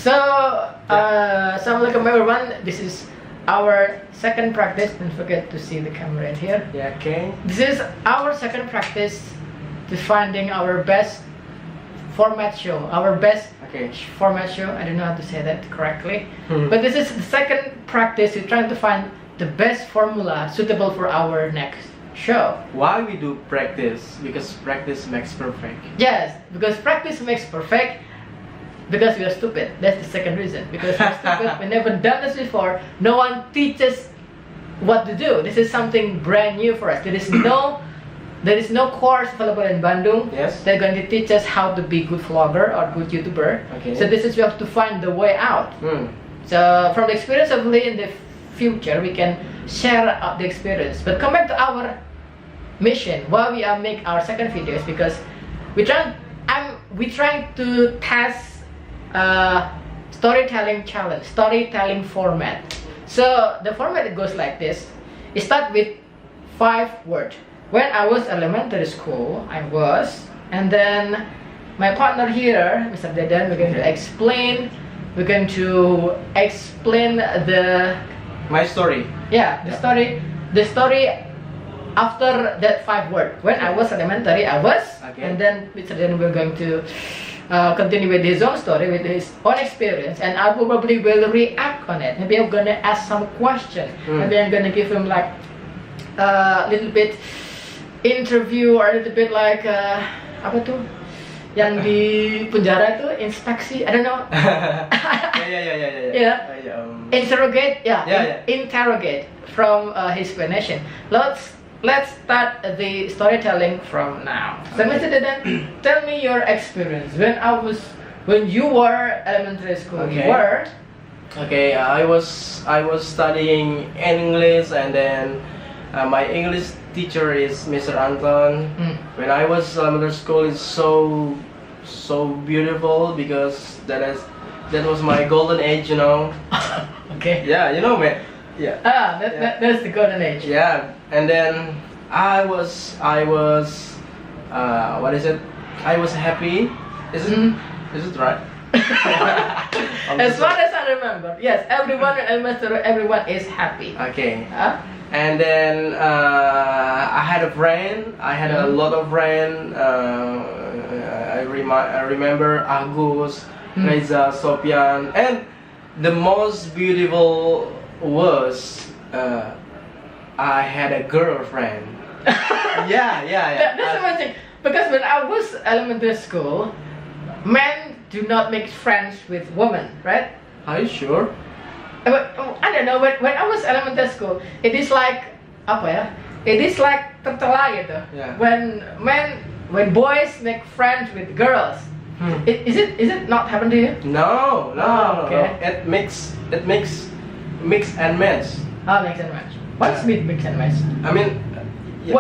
So, Assalamualaikum everyone. This is our second practice. Don't forget to see the camera in here. Yeah, okay. This is our second practice to finding our best format show. Our best Okay. format show. I don't know how to say that correctly. Hmm. But this is the second practice. We're trying to find the best formula suitable for our next show. Why we do practice? Because practice makes perfect. Yes, because practice makes perfect. Because we are stupid. That's the second reason. Because we're stupid. We never done this before. No one teaches what to do. This is something brand new for us. There is no course available in Bandung. Yes. They're going to teach us how to be good vlogger or good YouTuber. Okay. So this is we have to find the way out. Hmm. So from the experience of Lee in the future, we can share the experience. But come back to our mission. Why we are make our second video is because we trying to test storytelling challenge, storytelling format. So the format it goes like this. It starts with 5 words. When I was elementary school, and then my partner here, Mr. Dedan, we're going to explain My story. the story after that 5 words. When I was elementary, Okay. and then Mr. Dedan we're going to continue with his own story, with his own experience, and I probably will react on it. Maybe I'm gonna ask some questions. Maybe I'm gonna give him like a little bit interview or a little bit like apa tuh yang di penjara itu inspeksi, I don't know. Yeah. Interrogate, interrogate from his explanation. Let's start the storytelling from now. So Mr. Dedan, tell me your experience when you were elementary school. Okay. You were Okay, I was studying English, and then my English teacher is Mr. Anton. When I was elementary school, it's so beautiful because that was my golden age, you know. okay. Yeah, you know, man. Yeah. That's the golden age. Yeah, and then I was what is it? I was happy. Is it right? As far as I remember, yes, everyone in elementary, everyone is happy. Okay. Huh? And then I had a friend. I had a lot of friends. I remember Agus, Reza, Sofian, and the most beautiful was I had a girlfriend. yeah. That's amazing. Because when I was elementary school, men do not make friends with women, right? Are you sure? But, I don't know. When I was elementary school, it is like apa ya? It is like tercela gitu. Yeah. When boys make friends with girls, is it not happen to you? No. Okay. It makes mix and match. Oh, mix and match. What's mix and match? I mean, yeah.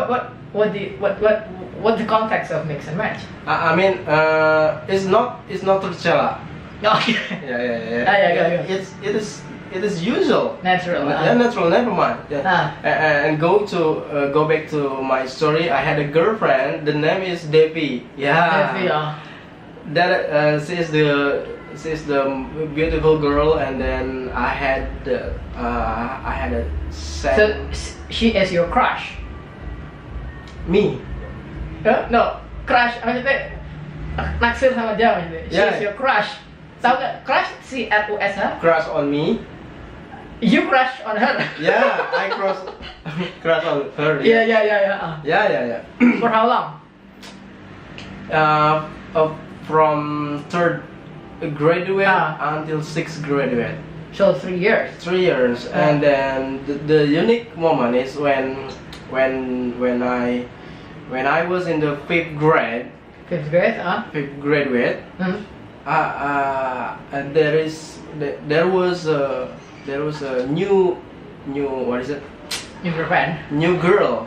What the context of mix and match? I mean, it's not tercela. Okay. Yeah. It is usual. Natural. Natural. Never mind. Yeah. And go back to my story. I had a girlfriend. The name is Devi. Yeah. Devi. That she's the beautiful girl, and then I had a sad. So she is your crush? Me. No, crush. Maksudnya naksir sama dia maksudnya. She is your crush. Tahu nggak crush? CRUSH. Crush on me. You crush on her. Yeah, I crush on her. Yeah. Yeah. For how long? From 3rd graduate until 6th graduate. So 3 years. 3 years, and then the unique moment is when I was in the 5th grade. 5th grade, 5th graduate. And there was a new what is it? New girlfriend. New girl.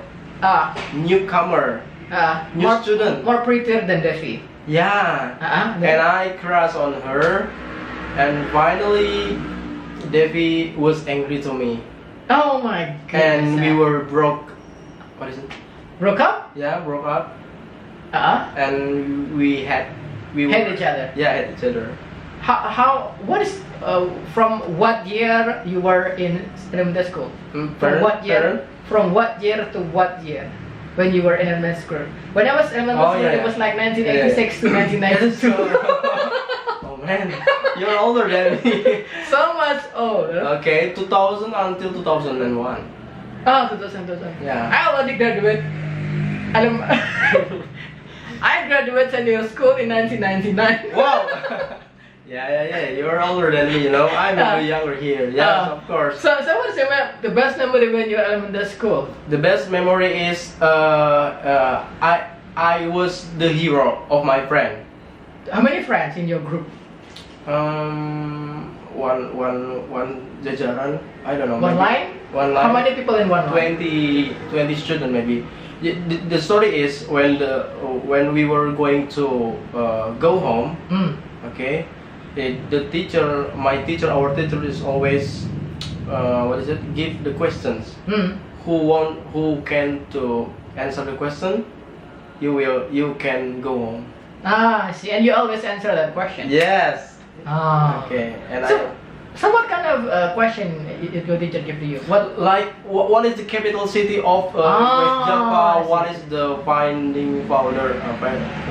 Newcomer. New student. More prettier than Devi. Yeah. And I crushed on her, and finally Devi was angry to me. Oh my goodness. And we were broke. What is it? Broke up? Yeah, broke up. Uh-huh. And we Hate each other. Yeah, hate each other. what is from what year you were in elementary school? From what year? From what year to what year? When you were in elementary school? When I was elementary school, it was like 1986 to 1992. Oh man, you're older than me. So much old. Okay, 2000 until 2001. Oh, 2000. Yeah. I already graduated. I graduated senior school in 1999. Wow. Yeah. You're older than me, you know. I'm a bit younger here. Yes, of course. So what's the best memory when you were in elementary school? The best memory is I was the hero of my friend. How many friends in your group? One jajaran. I don't know. One maybe line? One line. How many people in one line? 20 students maybe. The story is when we were going to go home. Okay. Our teacher is always give the questions. Who can to answer the question, you can go home. Ah, I see. And you always answer that question. Yes. Ah. Okay. And so what kind of question your teacher give to you? What is the capital city of West Java? What is the finding powder?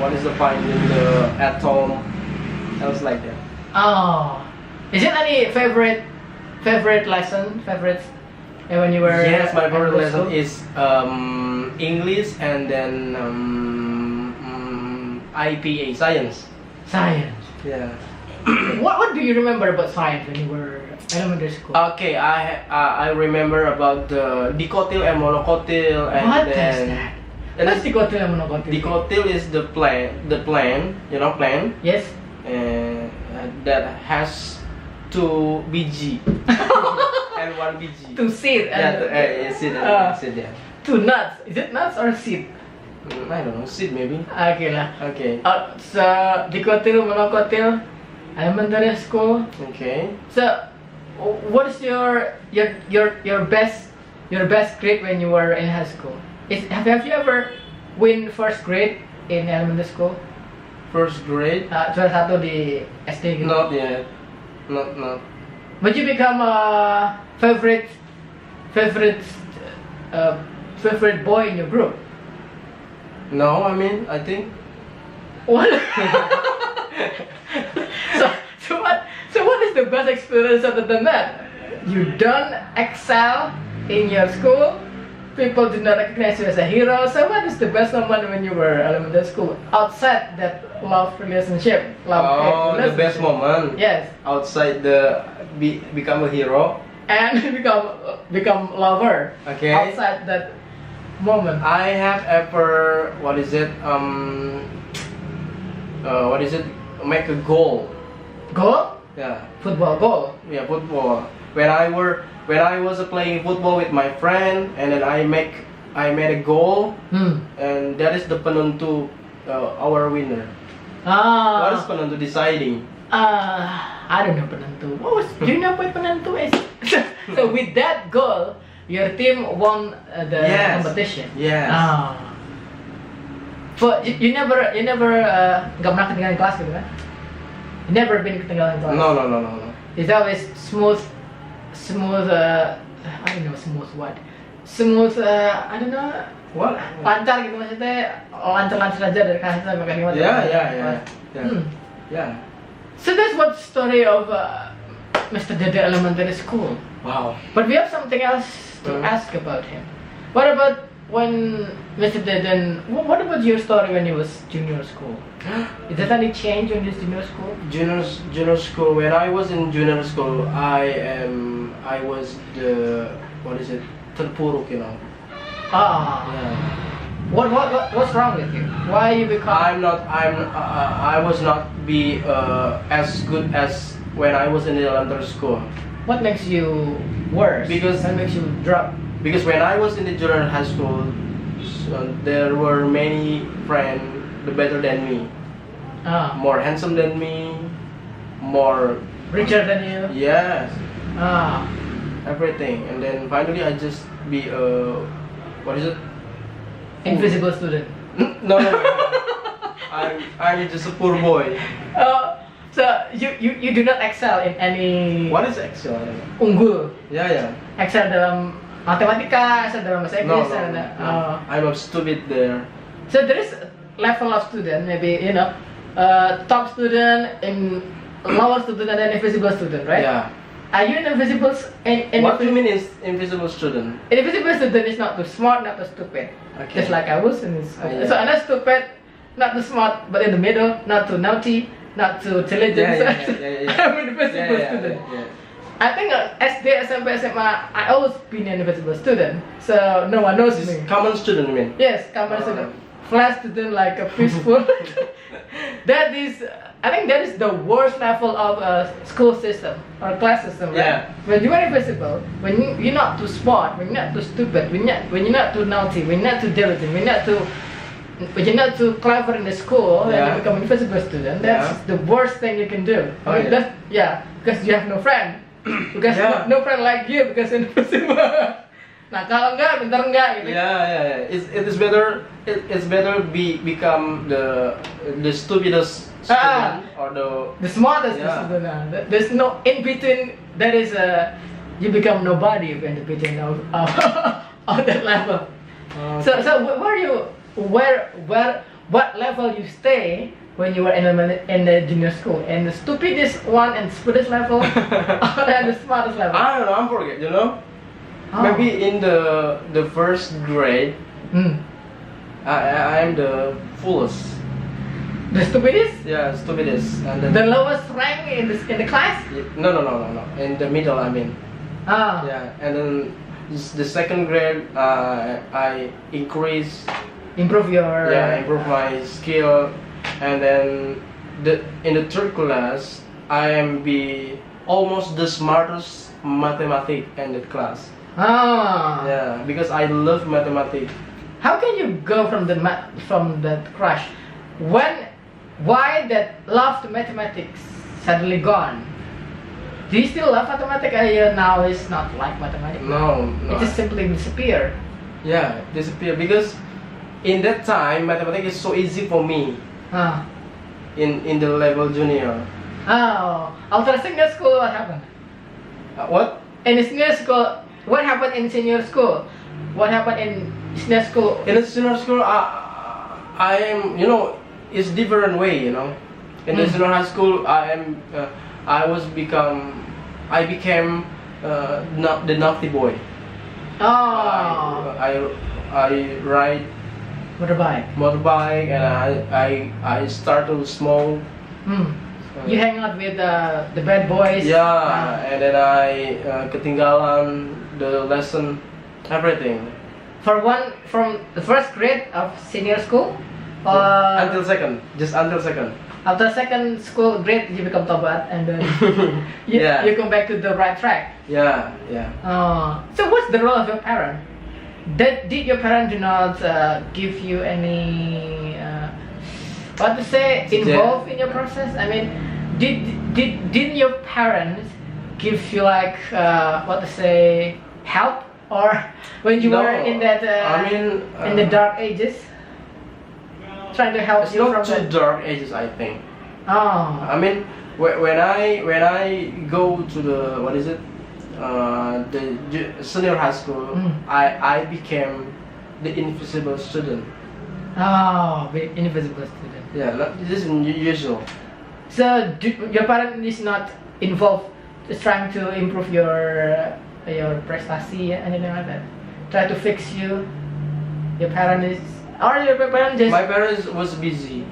What is the finding the atom? Sounds like that. Oh, is it any favorite lesson? When you were? Yes, my favorite lesson school? is English and then IPA science. Science. Yeah. What do you remember about science when you were elementary school? Okay, I remember about the dicotyl and monocotyl and What then. is that? What's dicotyl and monocotyl? Dicotyl is the plant, plant. Yes. That has 2 BG and 1 BG. 2 seed and seed, yeah. 2 nuts. Is it nuts or seed? I don't know, seed maybe. Okay lah. Okay. So dicotyl monocotyl elementary school. Okay. So what is your best grade when you were in high school? Have you ever win first grade in elementary school? First grade? Juara satu di SD gitu. Not yet. Not. But you become a favorite boy in your group. No, I think. What? so what is the best experience other than that? You don't excel in your school. People did not recognize you as a hero. So what is the best moment when you were elementary school outside that love relationship? The best moment. Yes. Outside become a hero. And become lover. Okay. Outside that moment. I have ever make a goal. Goal? Yeah. Football goal. Yeah, football. When I was playing football with my friend, and then I made a goal, and that is the penentu, our winner. What is penentu deciding? I don't know penentu. Do you know what penentu is? So with that goal, your team won the competition. Yes. But you never nggak pernah ketinggalan kelas gitu kan? You never been ketinggalan kelas. No. It's always smooth. I don't know smooth what. Smooth. I don't know. What? Lancar gitu maksudnya. Lancar aja dari kelas sampai ke lima. Yeah. So that's what story of Mr. Dede Elementary School. Wow. But we have something else to ask about him. What about when Mr. Deden? What about your story when you was junior school? Is there any change in this junior school? Junior school. When I was in junior school, I was the terpuruk, you know. Yeah. What's wrong with you? Why you become? I was not as good as when I was in the elementary school. What makes you worse? What makes you drop? Because when I was in the junior high school, there were many friends better than me, more handsome than me, more richer than you. Yes. Everything. And then finally, I just be invisible student. No. I'm just a poor boy. So you do not excel in any What is Excel? I don't know. unggul. Yeah. Excel dalam matematika, excel dalam bahasa No, Inggris. no, and, no. I'm a stupid there. So there is a level of student, maybe top student, in lower student, and then invisible student, right? Yeah. Are you an invisible? What do you mean is invisible student? An invisible student is not too smart, not too stupid. Okay. Just like I was in school. Yeah. So I'm not stupid, not too smart, but in the middle, not too naughty, not too intelligent. Yeah. I'm an invisible student. Yeah. I think SD, SMP, SMA, I always been an invisible student, so no one knows This me. is common student, you mean? Yes, common student. Flash student, like a peaceful. That is, I think that is the worst level of a school system or class system, right? Yeah. When you are invisible, when you're not too smart, when you're not too stupid, when you're not too naughty, when you're not too diligent, when you're not too clever in the school, and Yeah. you become an invisible student, that's Yeah. the worst thing you can do. Oh, yeah. Because you have no friend. Because Yeah. no friend like you because you're invisible. Nah, kalau enggak, pintar enggak gitu. Yeah. It is better. It's better become the stupidest student or The smartest Yeah. student. There's no in between. That is you become nobody in between of of that level. So what level you stay when you were in the junior school? In the stupidest one and stupidest level, or in the smartest level? I don't know. I'm forget. You know. Oh. Maybe in the first grade, Hmm. I'm the fullest. The stupidest, Yeah, stupidest. And then the lowest rank in the class. no. In the middle, I mean. Ah. Yeah, and then the second grade, I increase. Improve your. Improve my skill, and then in the third class, I am almost the smartest mathematic in the class. Ah. Yeah, because I love mathematics. How can you go from that crush? Why that love to mathematics suddenly gone? Do you still love mathematics? Now it's not like mathematics. No. It just simply disappear. Yeah, disappear because in that time mathematics is so easy for me Ah. in the level junior. Oh. After senior school, what happened? What? In the senior school, what happened in senior school? What happened in senior school? In the senior school, I am, it's different way, In the senior high school, I became not the naughty boy. Oh. I ride motorbike and I start to smoke. Hmm. You hang out with the bad boys. Yeah, and then I ketinggalan the lesson, everything. From the first grade of senior school, Until second. after second school grade you become tobat and then you come back to the right track. Yeah. So what's the role of your parent? Did your parent do not give you any involved in your process? I mean, didn't your parents give you help, or when you No, were in that in the dark ages, trying to help It's you not from too that? dark ages, I think. Oh. I mean, when I go to the senior high school, I became the invisible student. Oh, invisible student. Yeah, this is usual. So your parent is not involved, just trying to improve your prestasi, anything like that. Try to fix you. Your parent is, or your parent just. My parents was busy.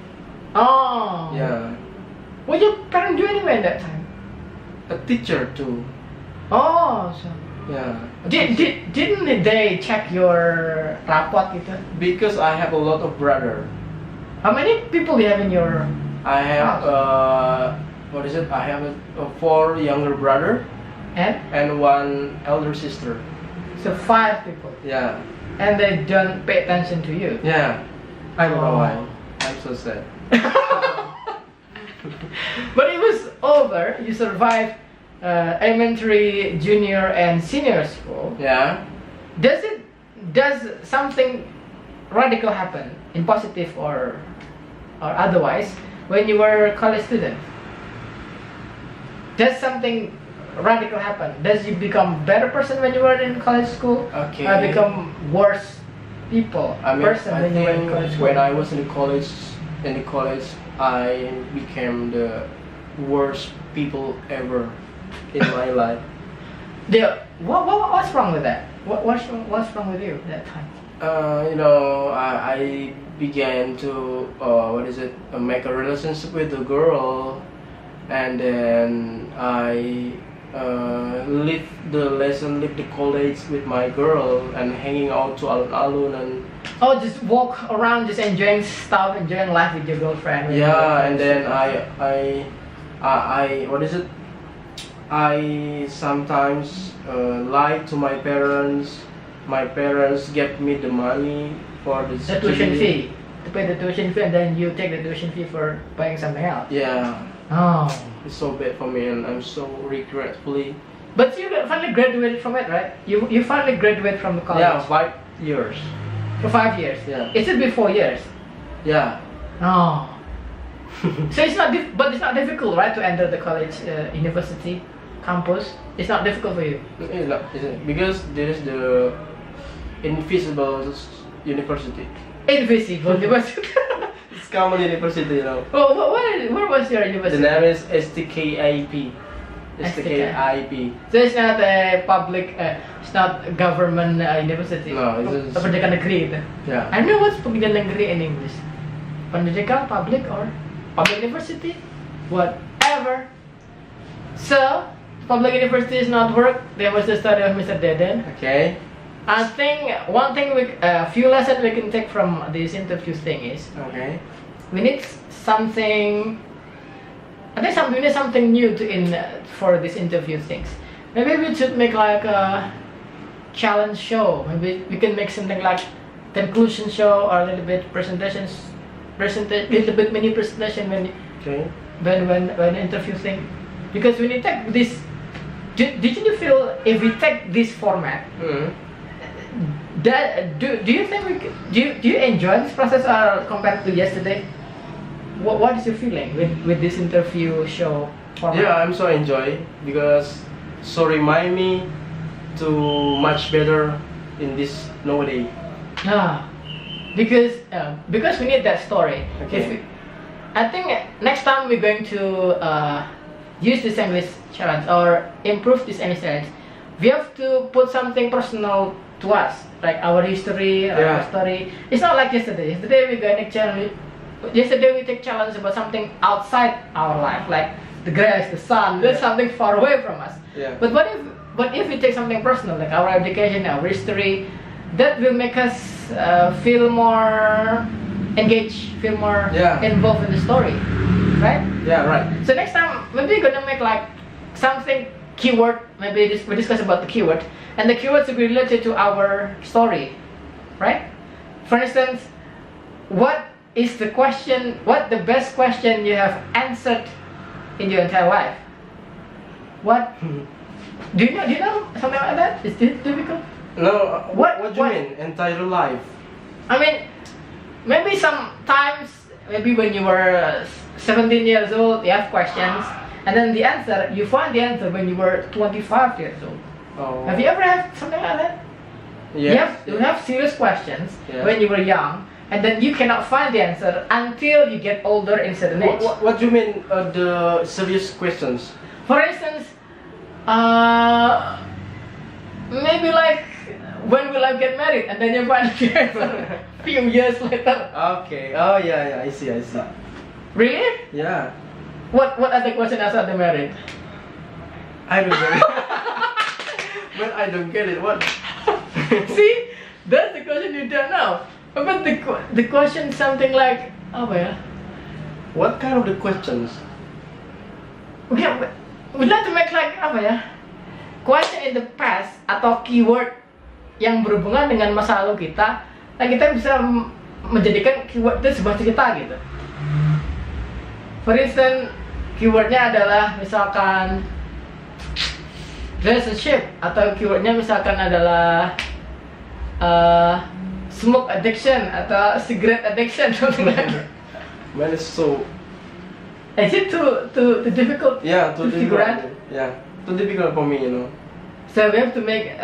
Oh. Yeah, What your parent do anyway at that time? a teacher too. Oh, so Yeah. didn't they check your rapot gitu? Because I have a lot of brother. How many people you have in your? I have I have 4 younger brother and 1 elder sister. So 5 people, Yeah. and they don't pay attention to you. Yeah. I don't know Oh. why. I'm so sad. But it was over. You survived elementary, junior, and senior school. Yeah. Does something radical happen in positive or otherwise when you were college student? does something radical happen? Does you become better person when you were in college school? Okay. Or become worse people I mean, person I when you were in think college school? when I was in the college, I became the worst people ever in my life. What's wrong with that? What's wrong with you at that time? I began to make a relationship with a girl, and then I leave the college with my girl and hanging out to alun-alun and Oh, just walk around, just enjoying stuff, enjoying life with your girlfriend. with your yeah, and girlfriend. then I sometimes lie to my parents. My parents get me the money for the The tuition fee. To pay the tuition fee and then you take the tuition fee for buying something else. Yeah, Oh. it's so bad for me, and I'm so regretfully. But you finally graduated from it, right? You finally graduated from the college. Yeah, 5 years. For 5 years. Yeah. It should be 4 years. Yeah. Oh. So it's not but it's not difficult, right, to enter the college, university, campus. It's not difficult for you. Because there is the invisible university. Invisible university. It's common university, Oh, where was your The university? name is STKIP. STKIP. So it's not a public, it's not a government university. No, it's just- Pendidikan negeri itu. Yeah. I don't know what's pendidikan negeri in English. Pendidikan public or public university, whatever. So public university is not work. There was the study of Mr. Deden. Okay. I think one thing a few lessons we can take from this interview thing is Okay. we need something. I think we need something new for this interview things. Maybe we should make like a challenge show. Maybe we can make something like conclusion show or a little bit little bit mini presentation Okay. when interview thing. Because when you take this, did you feel if we take this format? Mm. Do you think do you enjoy this process or compared to yesterday? What is your feeling with this interview show format? Yeah, I'm so enjoy because so remind me to much better in this nowadays. Because we need that story. Okay. I think next time we're going to use this English challenge or improve this English challenge, we have to put something personal to us, like our history, our Yeah. story. It's not like yesterday. Yesterday we take challenge about something outside our life, like the grass, the sun. That's something far away from us. Yeah. But what if we take something personal, like our education, our history, that will make us feel more engaged, feel more Yeah. involved in the story, right? Yeah, right. So next time, maybe we're gonna make like something keyword. Maybe we discuss about the keyword, and the keywords will be related to our story, right? For instance, what is the question? What the best question you have answered in your entire life? What? Do you know something like that? Is this difficult? No, What- what do you what- mean? Entire life? I mean, maybe sometimes, maybe when you were 17 years old, you have questions, and then the answer, you find the answer when you were 25 years old. Oh. Have you ever had something like that? Yes. You have serious questions Yeah. when you were young, and then you cannot find the answer until you get older in certain age. What do you mean the serious questions? For instance, maybe like, when will I get married? And then you find the answer a few years later. Okay. Oh yeah, I see. Really? Yeah. What other question after the marriage? I don't get it. But I don't get it. What? See, that's the question you don't know. But the question something like, apa ya? What kind of the questions? We'd like to make like apa ya? Question in the past atau keyword yang berhubungan dengan masa lalu kita, dan kita bisa menjadikan keyword itu sebuah cerita gitu. For instance, keywordnya adalah misalkan relationship, atau keywordnya misalkan adalah smoke addiction atau cigarette addiction, something like that. Man, it's so Is it too difficult? Yeah, too to figure difficult. out? Yeah, too difficult for me, you know. So we have to make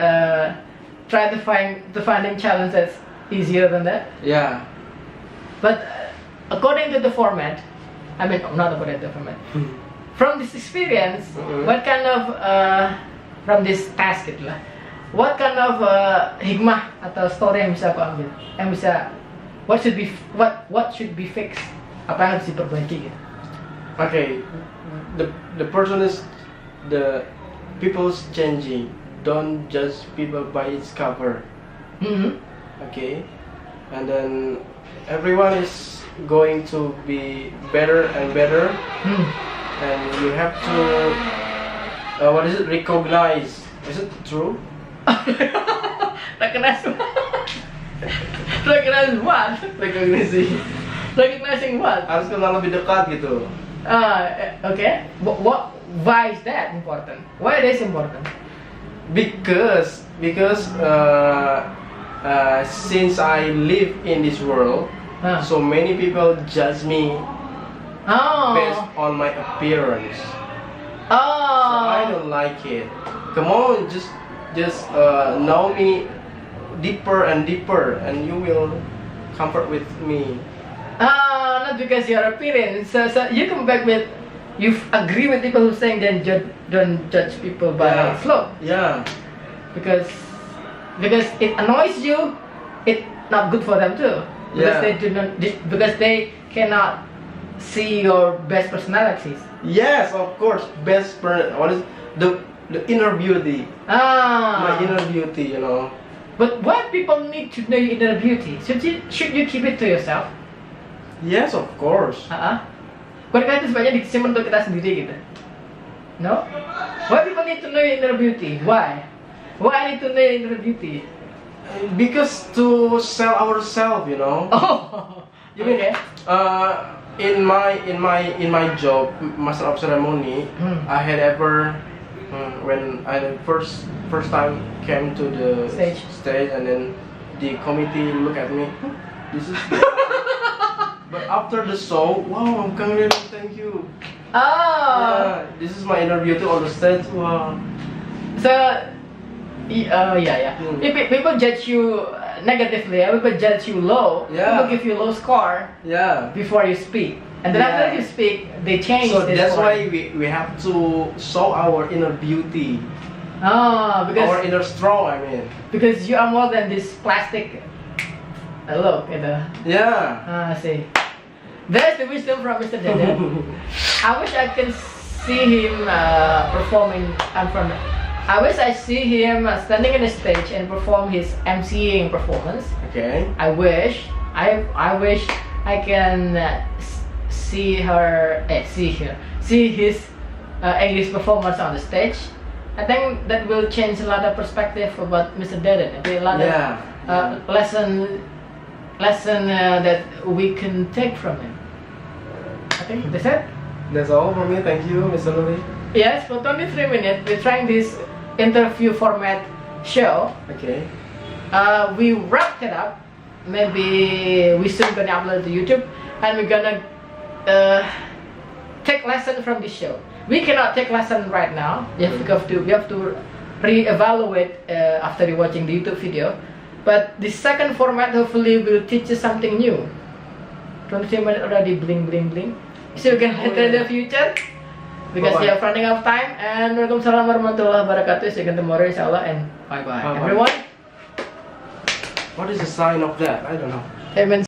try to finding challenge that's easier than that. Yeah. But according to the format, I mean not according to the format. From this experience, what kind of from this task gitu lah, what kind of hikmah atau story yang bisa aku ambil, yang bisa what should be fixed, apa yang harus diperbaiki gitu. Okay, the person is the people's changing. Don't judge people by its cover. Okay, and then everyone is going to be better and better. And you have to recognize, is it true? Recognize what? Recognizing what? Harus kenal lebih dekat gitu. Okay. Why is that important? Why it is important? Because since I live in this world, so many people judge me based on my appearance. So I don't like it. Come on, just know me deeper and deeper, and you will comfort with me. Not because your appearance. So you come back with, you agree with people who saying then don't judge people by its look. Yeah. Because it annoys you, it's not good for them too. Because they do not, because they cannot see your best personalities. Yes, of course. What is the inner beauty? My inner beauty, you know. But why people need to know your inner beauty? Should you keep it to yourself? Yes, of course. Bukankah itu sebenarnya disimpan untuk kita sendiri gitu? No? Why people need to know your inner beauty? Why? Why I need to know your inner beauty? Because to sell ourselves, you know. Oh, you mean in my job, master of ceremony, I had ever when I the first time came to the stage, and then the committee look at me. This is. But after the show, wow, congratulations, thank you. Yeah, this is my inner beauty on the stage. Wow. So, people judge you negatively. People judge you low. People give you low score. Before you speak, and then after you speak, they change. So that's why we have to show our inner beauty. Because our inner strong. I mean. Because you are more than this plastic. Look, I see. There's the wisdom from Mr. Dede. I wish I can see him performing. I wish I see him standing on the stage and perform his MCing performance. Okay. I wish I can see his English performance on the stage. I think that will change a lot of perspective about Mr. Dede. A lot of lesson that we can take from him. I think that's it. That's all for me. Thank you, Mr. Louis. Yes, for 23 minutes we're trying this interview format show. Okay. We wrapped it up. Maybe we soon gonna upload to YouTube, and we're gonna take lesson from this show. We cannot take lesson right now. We have to re-evaluate after you watching the YouTube video. But the second format hopefully will teach you something new. 23 minutes already bling bling bling. See you again later in the future. Because we are running out of time. And Waalaikumsalam warahmatullahi wabarakatuh. See you again tomorrow inshallah, and bye bye everyone. What is the sign of that? I don't know. Amen.